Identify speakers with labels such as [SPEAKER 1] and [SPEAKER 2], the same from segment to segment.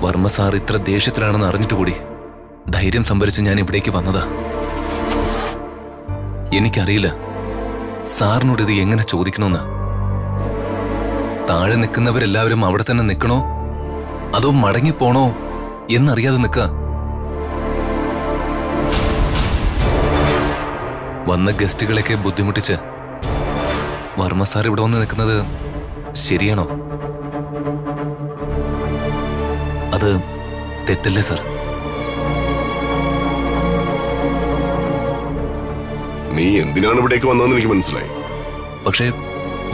[SPEAKER 1] Varma sir ഇത്ര ദേഷ്യത്തിലാണെന്ന് അറിഞ്ഞിട്ട് കൂടി ധൈര്യം സംഭരിച്ച് ഞാൻ ഇവിടേക്ക് വന്നതാ. എനിക്കറിയില്ല സാറിനോട് ഇത് എങ്ങനെ ചോദിക്കണമെന്ന്. താഴെ നിൽക്കുന്നവരെല്ലാവരും അവിടെ തന്നെ നിൽക്കണോ അതോ മടങ്ങിപ്പോണോ എന്നറിയാതെ നിൽക്ക. വന്ന ഗസ്റ്റുകളെയൊക്കെ ബുദ്ധിമുട്ടിച്ച് വർമ്മ സാർ ഇവിടെ വന്ന് നിൽക്കുന്നത് ശരിയാണോ? അത് തെറ്റല്ലേ സാർ?
[SPEAKER 2] നീ എന്തിനാണ് ഇവിടേക്ക് വന്നതെന്ന് എനിക്ക് മനസ്സിലായി.
[SPEAKER 1] പക്ഷേ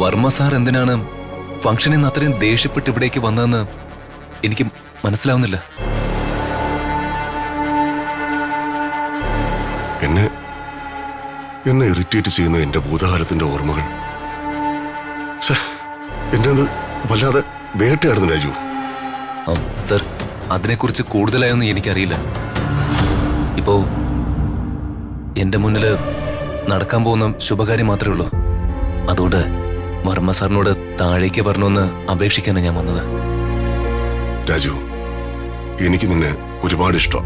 [SPEAKER 1] വർമ്മ സാർ എന്തിനാണ് ഫംഗ്ഷനിൽ നിന്ന് അത്രയും ദേഷ്യപ്പെട്ട് ഇവിടേക്ക് വന്നതെന്ന് എനിക്ക് മനസ്സിലാവുന്നില്ല.
[SPEAKER 2] എന്നെ ഇറിറ്റേറ്റ് ചെയ്യുന്ന എന്റെ ഭൂതകാലത്തിന്റെ ഓർമ്മകൾ എന്നെ അത് വല്ലാതെ വേട്ടയാടുന്നു രാജു.
[SPEAKER 1] സർ, അതിനെക്കുറിച്ച് കൂടുതലായൊന്നും എനിക്കറിയില്ല. ഇപ്പോ എന്റെ മുന്നിൽ നടക്കാൻ പോകുന്ന ശുഭകാര്യം മാത്രമേ ഉള്ളൂ. അതുകൊണ്ട് വർമ്മ സാറിനോട് താഴേക്ക് വരണമെന്ന് അപേക്ഷിക്കാനാണ് ഞാൻ വന്നത്.
[SPEAKER 2] രാജു, എനിക്ക് നിന്നെ ഒരുപാട് ഇഷ്ടം.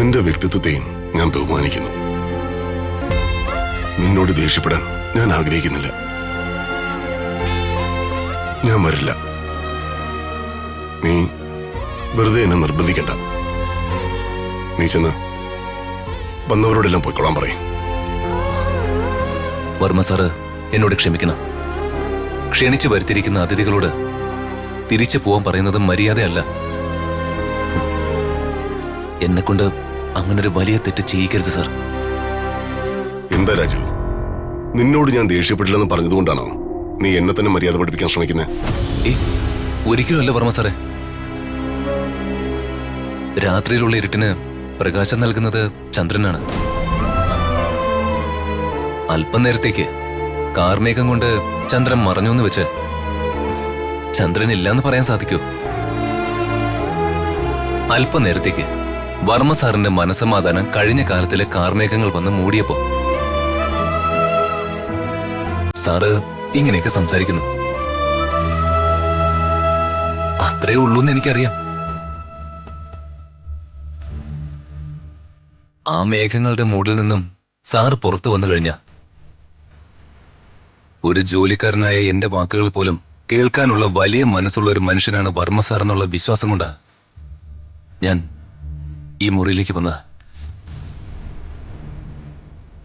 [SPEAKER 2] നിന്റെ വ്യക്തിത്വത്തെയും ഞാൻ ബഹുമാനിക്കുന്നു. നിന്നോട് ദേഷ്യപ്പെടാൻ ഞാൻ ആഗ്രഹിക്കുന്നില്ല. ഞാൻ വരില്ല. നീ വെറുതെ എന്നെ നിർബന്ധിക്കണ്ട. നീ ചെന്ന് വന്നവരോടെല്ലാം പോയിക്കൊള്ളാൻ പറയും.
[SPEAKER 1] വർമ്മ സാറ് എന്നോട് ക്ഷമിക്കണം. ക്ഷണിച്ചു വരുത്തിയിരിക്കുന്ന അതിഥികളോട് തിരിച്ചു പോവാൻ പറയുന്നത് മര്യാദയല്ല. എന്നെക്കൊണ്ട് അങ്ങനൊരു വലിയ തെറ്റ് ചെയ്യിക്കരുത് സാർ.
[SPEAKER 2] എന്താ രാജു, നിന്നോട് ഞാൻ ദേഷ്യപ്പെട്ടില്ലെന്ന് പറഞ്ഞതുകൊണ്ടാണോ നീ എന്നെ തന്നെ മര്യാദ പഠിപ്പിക്കാൻ ശ്രമിക്കുന്നത്?
[SPEAKER 1] ഒരിക്കലുമല്ല വർമ്മ സാറേ. രാത്രിയിലുള്ള ഇരുട്ടിന് പ്രകാശം നൽകുന്നത് ചന്ദ്രനാണ്. അല്പം നേരത്തേക്ക് കാർമേഘം കൊണ്ട് ചന്ദ്രൻ മറഞ്ഞു എന്ന് വെച്ച് ചന്ദ്രൻ ഇല്ലാന്ന് പറയാൻ സാധിക്കൂ? അല്പം നേരത്തേക്ക് വർമ്മ സാറിന്റെ മനസ്സമാധാനം കഴിഞ്ഞ കാലത്തിലെ കാർമേഘങ്ങൾ വന്ന് മൂടിയപ്പോ സാറ് ഇങ്ങനെയൊക്കെ സംസാരിക്കുന്നു. അത്രേ ഉള്ളൂന്ന് എനിക്കറിയാം. ആ മേഘങ്ങളുടെ മൂടിൽ നിന്നും സാറ് പുറത്തു വന്നു കഴിഞ്ഞ ഒരു ജോലിക്കാരനായ എന്റെ വാക്കുകൾ പോലും കേൾക്കാനുള്ള വലിയ മനസ്സുള്ള ഒരു മനുഷ്യനാണ് വർമ്മ സാർ എന്നുള്ള വിശ്വാസം കൊണ്ടാ ഞാൻ ഈ മുറിയിലേക്ക് വന്നത്.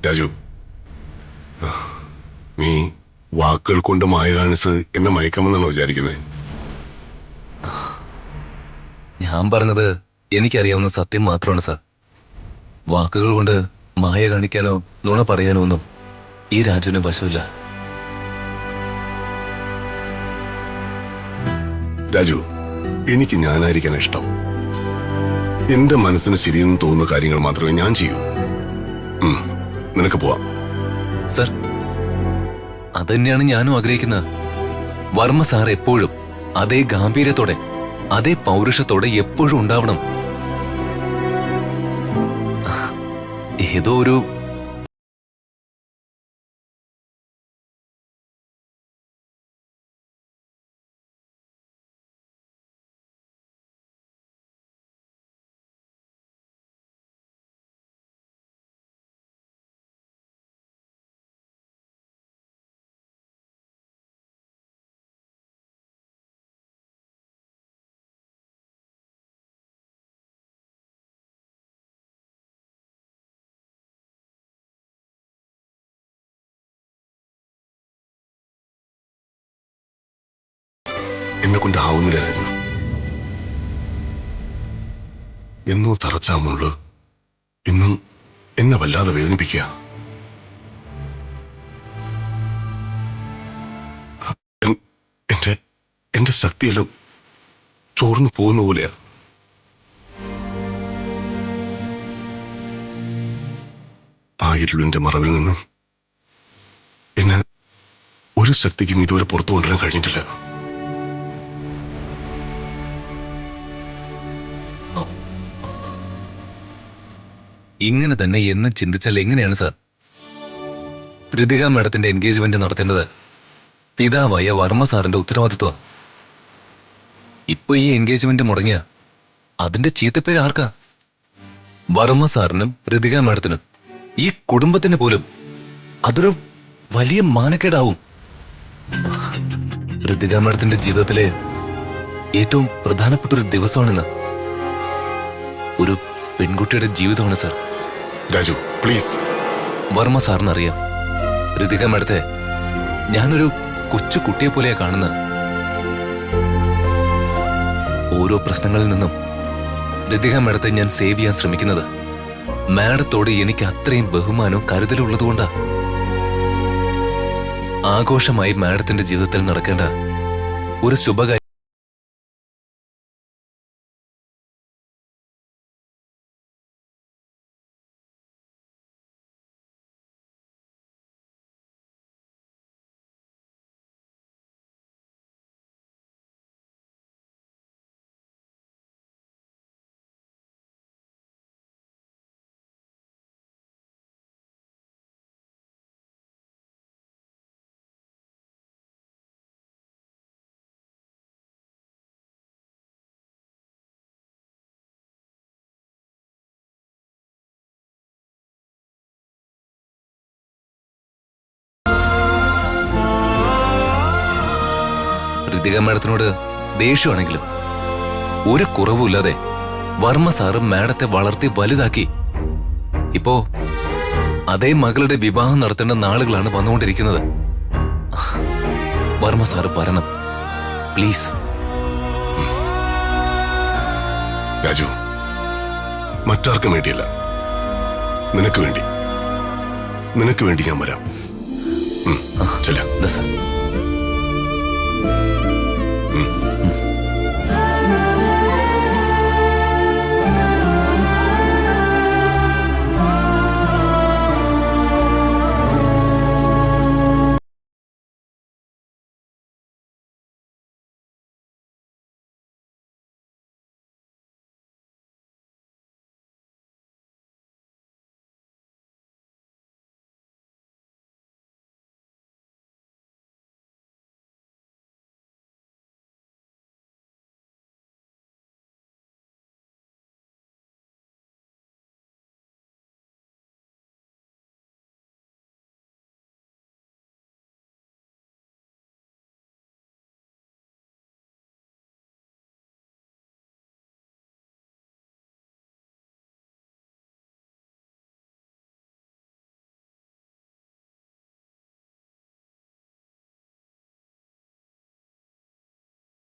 [SPEAKER 2] രാജു, നീ വാക്കുകൾ കൊണ്ട് മായ കാണിച്ച് എന്നെ മയക്കാമെന്നാണോ വിചാരിക്കുന്നത്?
[SPEAKER 1] ഞാൻ പറഞ്ഞത് എനിക്കറിയാവുന്ന സത്യം മാത്രമാണ് സാർ. വാക്കുകൾ കൊണ്ട് മായ കാണിക്കാനോ നുണ പറയാനോ ഒന്നും ഈ രാജുവിന് വശമില്ല.
[SPEAKER 2] രാജു, എനിക്ക് ഞാനായിരിക്കാൻ ഇഷ്ടം. എന്റെ മനസ്സിന് ശരിയെന്ന് തോന്നുന്ന കാര്യങ്ങൾ മാത്രമേ ഞാൻ ചെയ്യൂ. നിനക്ക് പോവാം.
[SPEAKER 1] സർ, അതന്നെയാണ് ഞാനും ആഗ്രഹിക്കുന്നത്. വർമ്മ സാർ എപ്പോഴും അതേ ഗാംഭീര്യത്തോടെ അതേ പൗരുഷത്തോടെ എപ്പോഴും ഉണ്ടാവണം. ഏതോ ഒരു
[SPEAKER 2] എന്നെ കൊണ്ടാവുന്നില്ല രാജു. എന്നോ തറച്ചാമുള്ളു ഇന്നും എന്നെ വല്ലാതെ വേദനിപ്പിക്കുക. എന്റെ ശക്തിയെല്ലാം ചോർന്നു പോകുന്ന പോലെയാ. ആ ഇരുളിന്റെ മറവിൽ നിന്നും എന്നെ ഒരു ശക്തിക്കും ഇതുവരെ പുറത്തു കൊണ്ടുവരാൻ കഴിഞ്ഞിട്ടില്ല.
[SPEAKER 1] ഇങ്ങനെ തന്നെ എന്ന് ചിന്തിച്ചാൽ എങ്ങനെയാണ് സാർ? ഋതിക മാഡത്തിന്റെ എൻഗേജ്മെന്റ് നടത്തേണ്ടത് പിതാവായ വർമ്മ സാറിന്റെ ഉത്തരവാദിത്വം. ഇപ്പൊ ഈ എൻഗേജ്മെന്റ് മുടങ്ങിയ അതിന്റെ ചീത്തപ്പേര് ആർക്കാ? വർമ്മ സാറിനും ഋതിക മാഡത്തിനും, ഈ കുടുംബത്തിന് പോലും അതൊരു വലിയ മാനക്കേടാവും. ഋതിക മാഡത്തിന്റെ ജീവിതത്തിലെ ഏറ്റവും പ്രധാനപ്പെട്ട ഒരു ദിവസമാണിന്ന്. ഒരു പെൺകുട്ടിയുടെ ജീവിതമാണ് സാർ.
[SPEAKER 2] രാജു പ്ലീസ്.
[SPEAKER 1] വർമ്മ സാറിനറിയാം, ഋതിക മാഡത്തെ ഞാനൊരു കൊച്ചു കുട്ടിയെ പോലെയാ കാണുന്നത്. ഓരോ പ്രശ്നങ്ങളിൽ നിന്നും ഋതിക മാഡത്തെ ഞാൻ സേവ് ചെയ്യാൻ ശ്രമിക്കുന്നത് മാഡത്തോട് എനിക്ക് അത്രയും ബഹുമാനവും കരുതലും ഉള്ളതുകൊണ്ടാ. ആഘോഷമായി മാഡത്തിന്റെ ജീവിതത്തിൽ നടക്കേണ്ട ഒരു ശുഭകാര്യം ഋതിക മാഡത്തിനോട് ദേഷ്യമാണെങ്കിലും ഒരു കുറവുമില്ലാതെ വർമ്മ സാറ് മാഡത്തെ വളർത്തി വലുതാക്കി. ഇപ്പോ അതേ മകളുടെ വിവാഹം നടത്തേണ്ട നാളുകളാണ് വന്നുകൊണ്ടിരിക്കുന്നത്. വർമ്മ സാറ് പറയണം പ്ലീസ്.
[SPEAKER 2] രാജു, മറ്റാർക്കും വേണ്ടിയല്ല, നിനക്ക് വേണ്ടി. നിനക്ക് വേണ്ടി ഞാൻ വരാം. ചെല്ല.
[SPEAKER 1] എന്താ സാർ?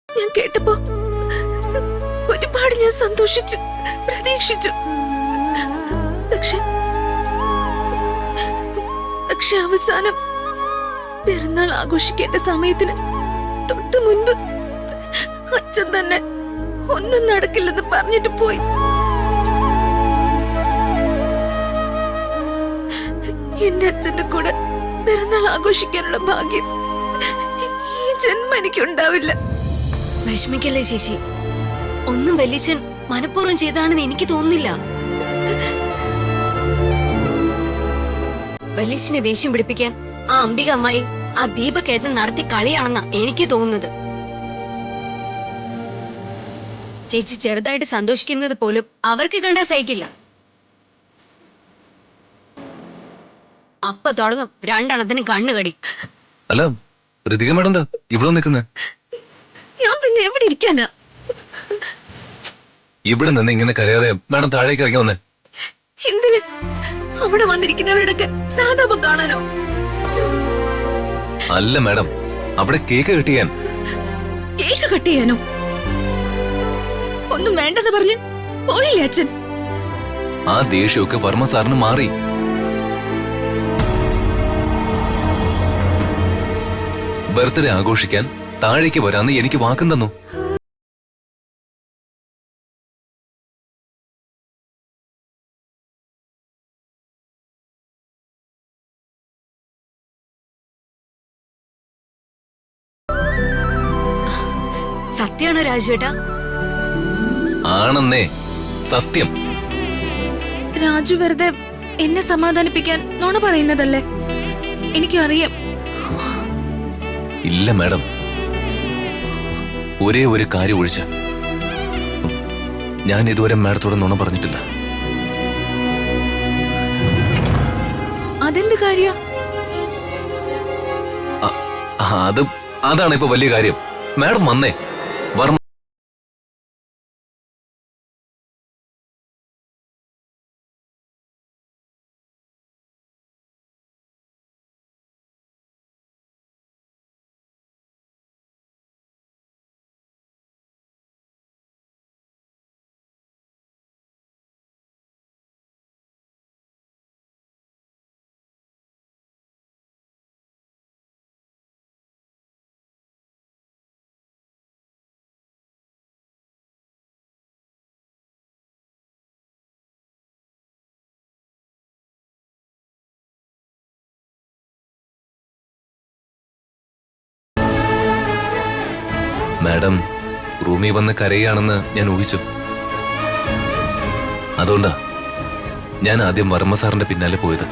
[SPEAKER 3] ഞാൻ കേട്ടപ്പോ ഒരുപാട് ഞാൻ സന്തോഷിച്ചു, പ്രതീക്ഷിച്ചു. പക്ഷെ അവസാനം പിറന്നാൾ ആഘോഷിക്കേണ്ട സമയത്തിന് തൊട്ടു മുൻപ് അച്ഛൻ തന്നെ ഒന്നും നടക്കില്ലെന്ന് പറഞ്ഞിട്ട് പോയി. എന്റെ അച്ഛന്റെ കൂടെ പിറന്നാൾ ആഘോഷിക്കാനുള്ള ഭാഗ്യം ഈ ജന്മം എനിക്കുണ്ടാവില്ല.
[SPEAKER 4] വിഷമിക്കല്ലേ ചേച്ചി, ഒന്നും വല്യച്ഛൻ മനഃപൂർവ്വം ചെയ്താണെന്ന് എനിക്ക് തോന്നുന്നില്ല. വല്യച്ഛനെ ദേഷ്യം പിടിപ്പിക്കാൻ ആ അംബിക അമ്മായി ആ ദീപക്കേട്ടൻ നടത്തി കളിയാണെന്നാ എനിക്ക് തോന്നുന്നത്. ചേച്ചി ചെറുതായിട്ട് സന്തോഷിക്കുന്നത് പോലും അവർക്ക് കണ്ടാ സഹിക്കില്ല. അപ്പൊ തുടങ്ങും രണ്ടെണ്ണത്തിന് കണ്ണുകടി.
[SPEAKER 1] അല്ല, ഋതിക മാഡം എന്താ ഇവിടെ നിൽക്കുന്നേ?
[SPEAKER 3] ഞാൻ പിന്നെ എവിടെ ഇരിക്കാനാ?
[SPEAKER 1] ഇവിടെ നിന്ന് ഇങ്ങനെ കരയാതെ മാഡം താഴേക്ക് ഇറങ്ങി വന്നേ.
[SPEAKER 3] എന്തിന്? അവിടെ വന്നിരിക്കുന്നവരുടെയൊക്കെ സാധാപം കാണാനോ?
[SPEAKER 1] അല്ല മാഡം, അവിടെ കേക്ക് കട്ട് ചെയ്യാൻ.
[SPEAKER 3] കേക്ക് കട്ട് ചെയ്യാനോ? ഒന്നും വേണ്ടെന്ന് പറഞ്ഞ് പോയില്ലേ അച്ഛൻ?
[SPEAKER 1] ആ ദേഷ്യമൊക്കെ വർമ്മ സാറിന് മാറി. ബർത്ത്ഡേ ആഘോഷിക്കാൻ താഴേക്ക് വരാന്ന് എനിക്ക് വാക്കും തന്നു.
[SPEAKER 4] സത്യാണോ രാജുവേട്ടാ?
[SPEAKER 1] ആണെന്നേ, സത്യം.
[SPEAKER 3] രാജു വെറുതെ എന്നെ സമാധാനിപ്പിക്കാൻ നുണ പറയുന്നതല്ലേ? എനിക്കറിയാം.
[SPEAKER 1] ഇല്ല മാഡം, ഒരേ ഒരു കാര്യം ഒഴിച്ച് ഞാൻ ഇതുവരെ മാഡത്തോട് നുണ പറഞ്ഞിട്ടില്ല.
[SPEAKER 3] അതെന്ത് കാര്യ?
[SPEAKER 1] അതാണ് ഇപ്പൊ വലിയ കാര്യം. മാഡം വന്നേ. വർമ്മ മാഡം റൂമിൽ വന്ന് കരയുകയാണെന്ന് ഞാൻ ഊഹിച്ചു. അതുകൊണ്ടാ ഞാൻ ആദ്യം വർമ്മ സാറിന്റെ പിന്നാലെ പോയത്.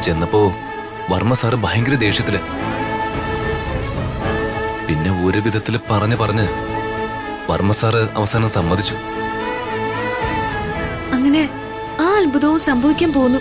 [SPEAKER 1] ചെന്നപ്പോ വർമ്മ സാറ് ഭയങ്കര ദേഷ്യത്തില്. പിന്നെ ഒരു വിധത്തില് പറഞ്ഞ് വർമ്മ സാറ് അവസാനം സമ്മതിച്ചു.
[SPEAKER 3] അങ്ങനെ ആ അത്ഭുതവും സംഭവിക്കാൻ പോകുന്നു.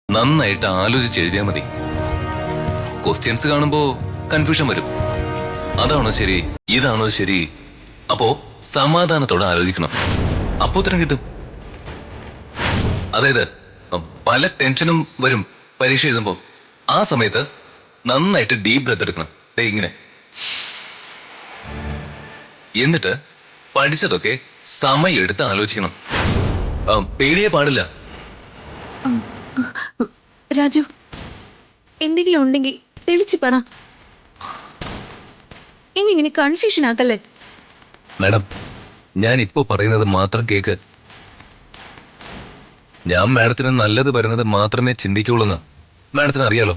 [SPEAKER 1] നന്നായിട്ട് ആലോചിച്ച് എഴുതിയാൽ മതി. ക്വസ്റ്റ്യൻസ് കാണുമ്പോ കൺഫ്യൂഷൻ വരും. അതാണോ ശരി, ഇതാണോ ശരി? അപ്പോ സമാധാനത്തോടെ ആലോചിക്കണം. അപ്പോ ഉത്തരം കിട്ടും. അതായത് പല ടെൻഷനും വരും പരീക്ഷ എഴുതുമ്പോ. ആ സമയത്ത് നന്നായിട്ട് ഡീപ് ബ്രെത്ത് എടുക്കണം. ഇങ്ങനെ. എന്നിട്ട് പഠിച്ചതൊക്കെ സമയം എടുത്ത് ആലോചിക്കണം. പേടിയേ പാടില്ല.
[SPEAKER 3] രാജു, എന്തെങ്കിലും ഉണ്ടെങ്കിൽ തെളിച്ച് പറ. ഇങ്ങനെ കൺഫ്യൂഷൻ ആക്കല്ലേ.
[SPEAKER 1] മാഡം, ഞാൻ ഇപ്പോ പറയുന്നത് മാത്രം കേക്ക്. ഞാൻ മാഡത്തിന് നല്ലത് വരുന്നത് മാത്രമേ ചിന്തിക്കുള്ളൂന്ന് മാഡത്തിന് അറിയാലോ.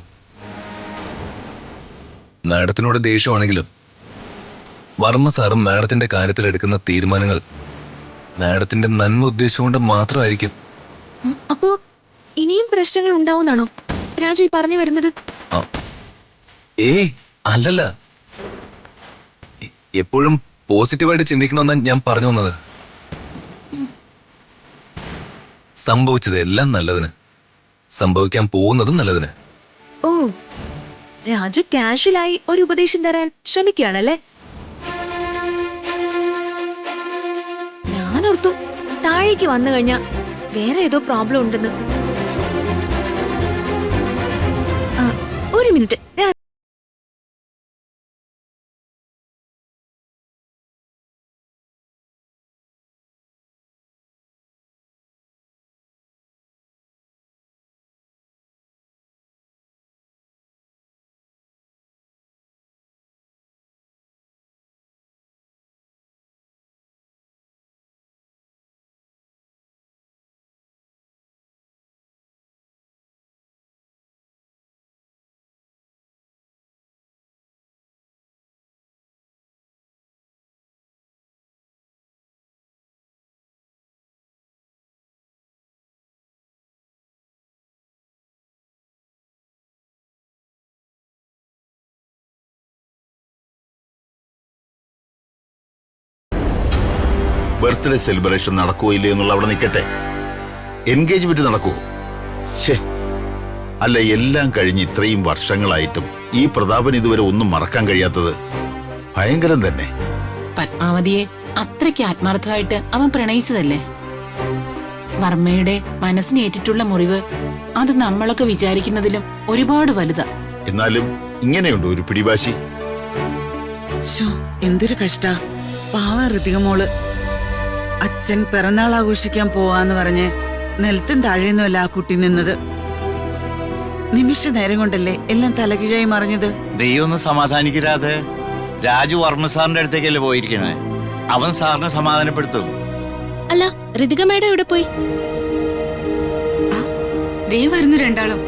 [SPEAKER 1] മാഡത്തിനോട് ദേഷ്യമാണെങ്കിലും വർമ്മ സാറും മാഡത്തിന്റെ കാര്യത്തിൽ എടുക്കുന്ന തീരുമാനങ്ങൾ മാഡത്തിന്റെ നന്മ ഉദ്ദേശിച്ചുകൊണ്ട് മാത്രമായിരിക്കും.
[SPEAKER 3] അപ്പോ ഇനിയും പ്രശ്നങ്ങൾ ഉണ്ടാവുന്നാണോ രാജു ഈ പറഞ്ഞു വരുന്നത്?
[SPEAKER 1] ഏയ് അല്ലല്ല, എപ്പോഴും പോസിറ്റീവായിട്ട് ചിന്തിക്കണമെന്നാണ് ഞാൻ പറഞ്ഞു വന്നത്. സംഭവിച്ചത് എല്ലാം നല്ലതിന്, സംഭവിക്കാൻ പോകുന്നതും നല്ലതിന്.
[SPEAKER 3] ഓ, രാജു കാഷ്വലായി ഒരു ഉപദേശം തരാൻ ശ്രമിക്കുകയാണല്ലേ? ഞാനോർത്തു താഴേക്ക് വന്നു കഴിഞ്ഞാ വേറെ ഏതോ പ്രോബ്ലം ഉണ്ടെന്ന്. ഒരു മിനിറ്റ്.
[SPEAKER 5] ബർത്ത്ഡേ സെലിബ്രേഷൻ നടക്കുവോ ഇല്ലേ എന്നുള്ള അവിടെ നിൽക്കട്ടെ. എൻഗേജ്മെന്റ് നടക്കുവോ? ശേ, അല്ല, എല്ലാം കഴിഞ്ഞ് ഇത്രയും വർഷങ്ങളായിട്ടും ഈ പ്രതാപൻ ഇതുവരെ ഒന്നും മറക്കാൻ കഴിയാത്തത് ഭയങ്കരം തന്നെ.
[SPEAKER 6] പത്മാവതിയെ അത്രയ്ക്ക് ആത്മാർത്ഥമായിട്ട് അവൻ പ്രണയിച്ചതല്ലേ. വർമ്മയുടെ മനസ്സിനേറ്റിട്ടുള്ള മുറിവ് അത് നമ്മളൊക്കെ വിചാരിക്കുന്നതിലും ഒരുപാട് വലുതാ.
[SPEAKER 5] എന്നാലും ഇങ്ങനെയുണ്ട് ഒരു പിടിവാശി.
[SPEAKER 7] ശോ, എന്തൊരു കഷ്ട. പാവ ഋതിക മോള്. അച്ഛൻ പിറന്നാൾ ആഘോഷിക്കാൻ പോവാന്ന് പറഞ്ഞ് നിലത്തും താഴെയൊന്നുമല്ല ആ കുട്ടി നിന്നത്. നിമിഷ നേരം കൊണ്ടല്ലേ എല്ലാം തലകീഴായി മറിഞ്ഞത്.
[SPEAKER 8] ദൈവം ഒന്ന് സമാധാനിക്കരാതെ. രാജു വർമ്മ സാറിന്റെ അടുത്തേക്കല്ലേ പോയിരിക്കണേ. അവൻ സാറിനെ സമാധാനപ്പെടുത്തും.
[SPEAKER 3] അല്ല, ഋതിക മേഡം എവിടെ പോയി?
[SPEAKER 6] ദേ വരുന്നു രണ്ടാളും.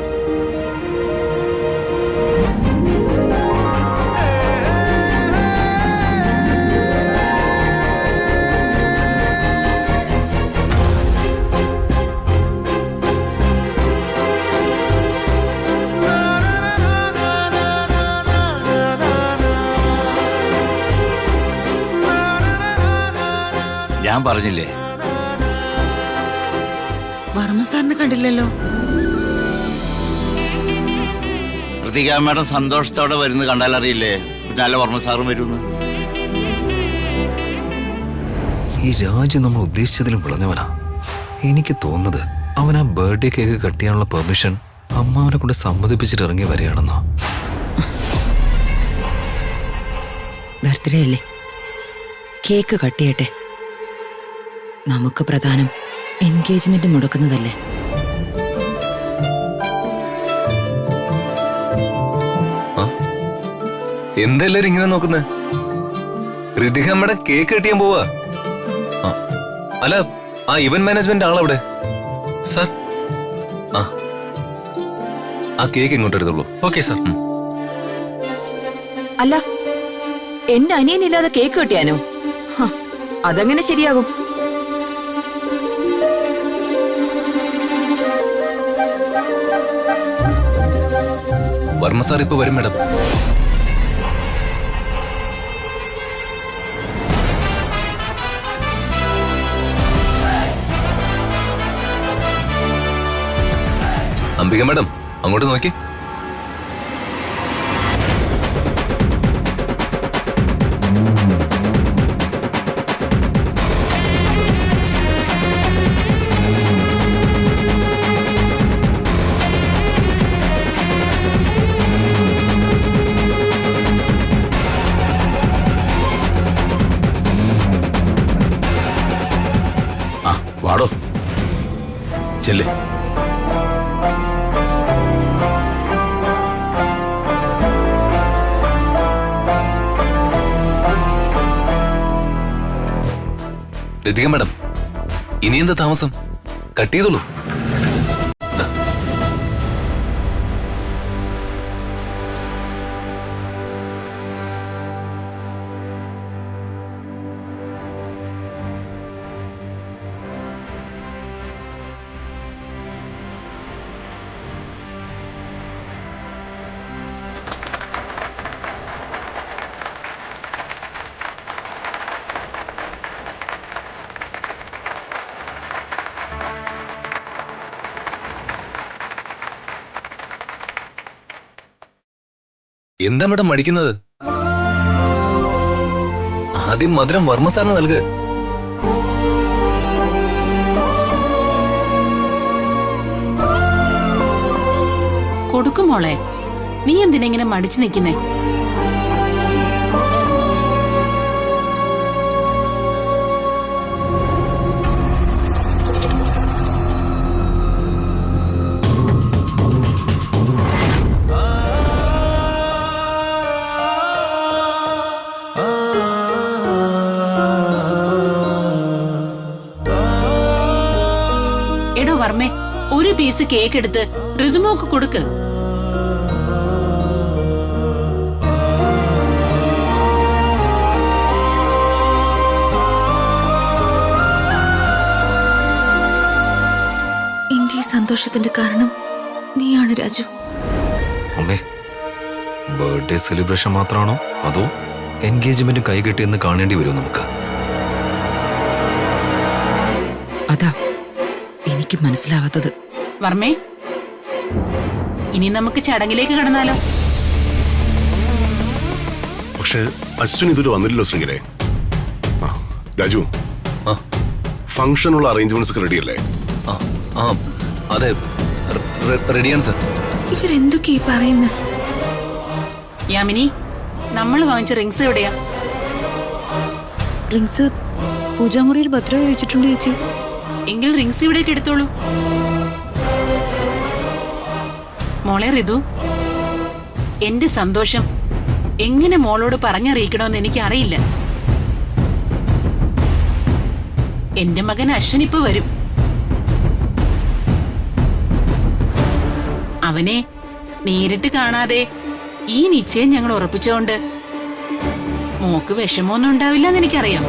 [SPEAKER 8] ഞാൻ പറഞ്ഞില്ലേ,
[SPEAKER 7] വർമ്മ സാറിനെ കണ്ടില്ലല്ലോ.
[SPEAKER 8] ഋതിക മേഡം സന്തോഷത്തോടെ വരുന്നത് കണ്ടാലറിയില്ലേ പിന്നാലെ വർമ്മ സാറും വരുമെന്ന്.
[SPEAKER 9] ഈ രാജു നമ്മൾ ഉദ്ദേശിച്ചതിലും വിളഞ്ഞവനാ. എനിക്ക് തോന്നുന്നത് അവൻ ആ ബർത്ത്ഡേ കേക്ക് കട്ട് ചെയ്യാനുള്ള പെർമിഷൻ അമ്മാവനെ കൊണ്ട് സമ്മതിപ്പിച്ചിട്ട് ഇറങ്ങി വരികയാണെന്നോ.
[SPEAKER 10] ബർത്ത്ഡേ അല്ലേ, കേക്ക് കട്ട് ചെയ്യട്ടെ. നമുക്ക് പ്രധാനം എൻഗേജ്മെന്റ് മുടക്കുന്നതല്ലേ.
[SPEAKER 1] എന്തെല്ലാരും ഇങ്ങനെ നോക്കുന്നേ? ഋതിക അമ്മയുടെ കേക്ക് കെട്ടിയാൻ പോവാ. അല്ല, ആ ഇവന്റ് മാനേജ്മെന്റ് ആളവിടെ.
[SPEAKER 11] സർ,
[SPEAKER 1] ആ കേക്ക് ഇങ്ങോട്ട് എടുത്തോളൂ.
[SPEAKER 11] Okay sir.
[SPEAKER 10] അല്ല, എന്റെ അനിയനില്ലാതെ കേക്ക് കെട്ടിയാനോ? അതെങ്ങനെ ശരിയാകും?
[SPEAKER 1] വർമ്മ സാർ ഇപ്പൊ വരും മേഡം. അംബിക മേഡം, അങ്ങോട്ട് നോക്കി.
[SPEAKER 5] വാടോ, ചെല്ലേ.
[SPEAKER 1] ഋതിക മേഡം, ഇനി എന്താ താമസം? കട്ട് ചെയ്തോളൂ. എന്താ മേഡം മടിക്കുന്നത്? ആദ്യം മധുരം വർമ്മ സാറിന് നൽകുക.
[SPEAKER 6] കൊടുക്കും മോളെ. നീ എന്തിനെങ്ങനെ മടിച്ചു നിൽക്കുന്നേ? എടോ വർമ്മേ, ഒരു പീസ് കേക്ക് എടുത്ത് ഋതുമോക്ക് കൊടുക്ക്.
[SPEAKER 3] എന്റെ ഈ സന്തോഷത്തിന്റെ കാരണം നീയാണ് രാജു.
[SPEAKER 9] അമ്മേ, ബർത്ത്ഡേ സെലിബ്രേഷൻ മാത്രമാണോ അതോ എൻഗേജ്മെന്റ് കൈകെട്ടിയെന്ന് കാണേണ്ടി വരുമോ നമുക്ക്?
[SPEAKER 10] അതാ എനിക്ക് മനസ്സിലാവാത്തത്.
[SPEAKER 6] വർമ്മേ, ഇനി നമുക്ക് ചടങ്ങിലേക്ക് കടന്നാലോ?
[SPEAKER 2] പക്ഷെ അശ്വിൻ ഇതുവരെ വന്നില്ലല്ലോ ശ്രീകരെ. രാജു, ഫംഗ്ഷനുള്ള അറേഞ്ച്മെന്റ്സ് റെഡിയല്ലേ?
[SPEAKER 1] ആ ആ അതെ റെഡിയാണ് സർ.
[SPEAKER 3] ഇവരെന്തൊക്കെയാ പറയുന്നത്?
[SPEAKER 6] യാമിനി, നമ്മൾ വാങ്ങിച്ച റിങ്സ് എവിടെയാ?
[SPEAKER 3] റിങ്സ് പൂജാമുറിയിൽ ഭദ്രമായി വെച്ചിട്ടുണ്ട് ചേച്ചി.
[SPEAKER 6] എങ്കിൽ റിങ്സ് ഇവിടേക്ക് എടുത്തോളൂ. മോളെ ഋതു, എന്റെ സന്തോഷം എങ്ങനെ മോളോട് പറഞ്ഞറിയിക്കണമെന്ന് എനിക്കറിയില്ല. എന്റെ മകൻ അശ്വിൻ ഇപ്പൊ വരും. അവനെ നേരിട്ട് കാണാതെ ഈ നിശ്ചയം ഞങ്ങൾ ഉറപ്പിച്ചോണ്ട് മോക്ക് വിഷമമൊന്നും ഉണ്ടാവില്ല എന്ന് എനിക്കറിയാം.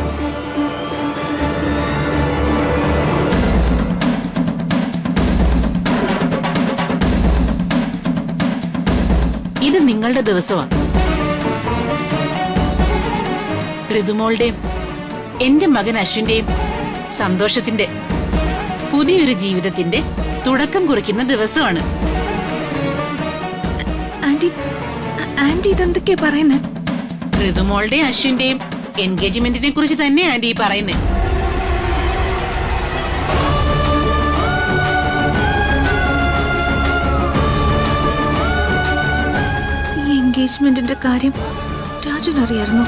[SPEAKER 6] ഇത് നിങ്ങളുടെ ദിവസമാണ്. ഋതുമോളുടെയും എന്റെ മകൻ അശ്വിന്റെയും സന്തോഷത്തിന്റെ പുതിയൊരു ജീവിതത്തിന്റെ തുടക്കം കുറിക്കുന്ന ദിവസമാണ്.
[SPEAKER 3] ആന്റി ഇതെന്തൊക്കെയാ പറയുന്നത്?
[SPEAKER 6] ഋതുമോളുടെയും അശ്വിന്റെയും എൻഗേജ്മെന്റിനെ കുറിച്ച് തന്നെ ആന്റി പറയുന്നേ.
[SPEAKER 3] ഈ എൻഗേജ്മെന്റിന്റെ കാര്യം രാജുവിനറിയായിരുന്നോ?